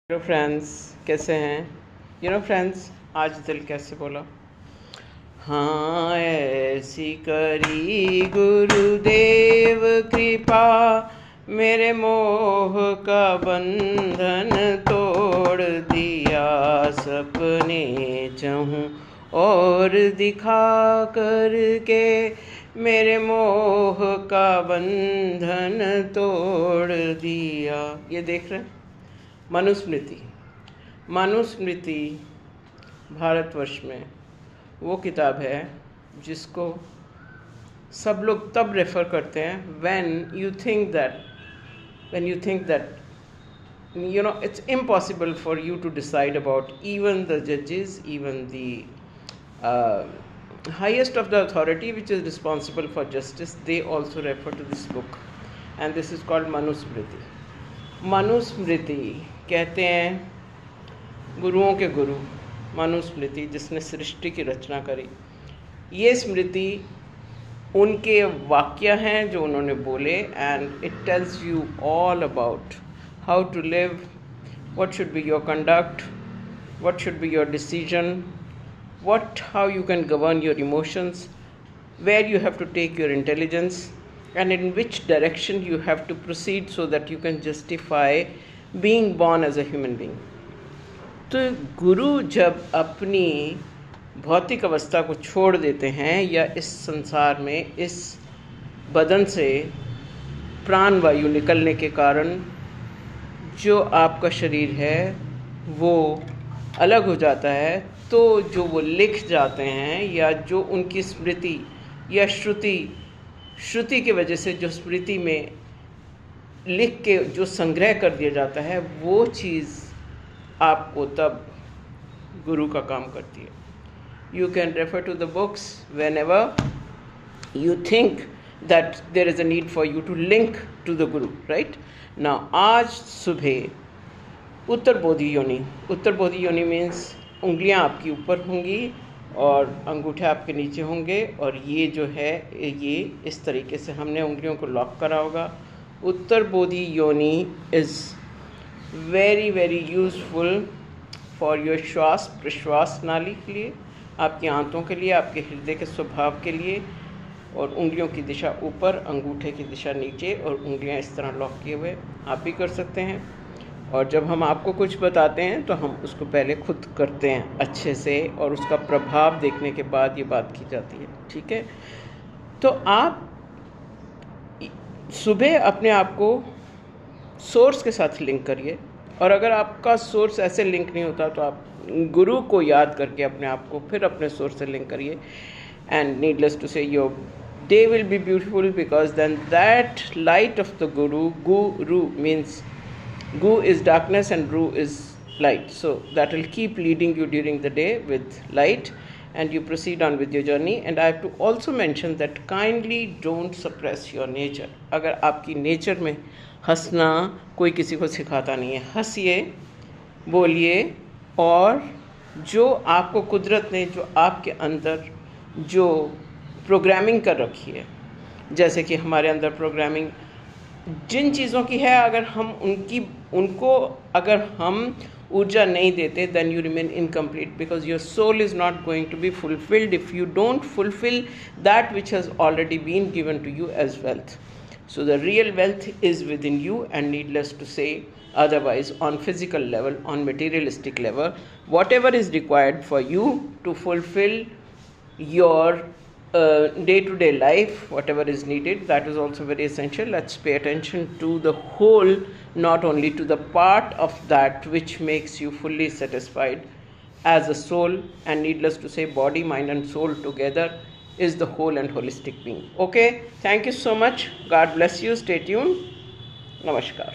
Hello friends, कैसे हैं? Friends, आज दिल कैसे बोला? हाँ, ऐसी करी गुरुदेव कृपा, मेरे मोह का बंधन तोड़ दिया। सपने चाहूँ और दिखा करके, मेरे मोह का बंधन तोड़ दिया। ये देख रहे हैं, मनुस्मृति। मनुस्मृति भारतवर्ष में वो किताब है जिसको सब लोग तब रेफ़र करते हैं when you think that it's impossible for you to decide about, even the judges, even the highest of the authority which is responsible for justice, they also refer to this book, and this is called Manusmriti. Manusmriti कहते हैं गुरुओं के गुरु मनुस्मृति, जिसने सृष्टि की रचना करी। ये स्मृति उनके वाक्य हैं जो उन्होंने बोले, and it tells you all about how to live, what should be your conduct, what should be your decision, how you can govern your emotions, where you have to take your intelligence, and in which direction you have to proceed so that you can justify being born as a human being. तो गुरु जब अपनी भौतिक अवस्था को छोड़ देते हैं, या इस संसार में इस बदन से प्राण वायु निकलने के कारण जो आपका शरीर है वो अलग हो जाता है, तो जो वो लिख जाते हैं, या जो उनकी स्मृति या श्रुति की वजह से जो स्मृति में लिख के जो संग्रह कर दिया जाता है, वो चीज़ आपको तब गुरु का काम करती है। You can refer to the books whenever you think that there is a need for you to link to the guru, right now. आज सुबह उत्तर बोधि योनि मीन्स उंगलियां आपकी ऊपर होंगी और अंगूठे आपके नीचे होंगे, और ये जो है ये इस तरीके से हमने उंगलियों को लॉक करा होगा। उत्तर बोधि योनि is very very useful for your श्वास प्रश्वास नाली के लिए, आपकी आंतों के लिए, आपके हृदय के स्वभाव के लिए। और उंगलियों की दिशा ऊपर, अंगूठे की दिशा नीचे, और उंगलियां इस तरह लॉक किए हुए आप भी कर सकते हैं। और जब हम आपको कुछ बताते हैं तो हम उसको पहले खुद करते हैं अच्छे से, और उसका प्रभाव देखने के बाद ये बात की जाती है, ठीक है। तो आप सुबह अपने आप को सोर्स के साथ लिंक करिए, और अगर आपका सोर्स ऐसे लिंक नहीं होता तो आप गुरु को याद करके अपने आप को फिर अपने सोर्स से लिंक करिए। And needless to say your day will be beautiful, because then that light of the guru means Gu is darkness and Ru is light. So that will keep leading you during the day with light, and you proceed on with your journey. And I have to also mention that kindly don't suppress your nature. अगर आपकी nature में हंसना कोई किसी को सिखाता नहीं है, हंसिए, बोलिए, और जो आपको कुदरत ने जो आपके अंदर जो प्रोग्रामिंग कर रखी है, जैसे कि हमारे अंदर प्रोग्रामिंग जिन चीज़ों की है, अगर हम उनको अगर हम ऊर्जा नहीं देते, then you remain incomplete, because your soul is not going to be fulfilled if you don't fulfill that which has already been given to you as wealth. So the real wealth is within you, and needless to say, otherwise on physical level, on materialistic level, whatever is required for you to fulfill your day-to-day life, whatever is needed, that is also very essential. Let's pay attention to the whole, not only to the part of that which makes you fully satisfied as a soul. And needless to say, body, mind and soul together is the whole and holistic being. Okay, thank you so much. God bless you. Stay tuned. Namaskar.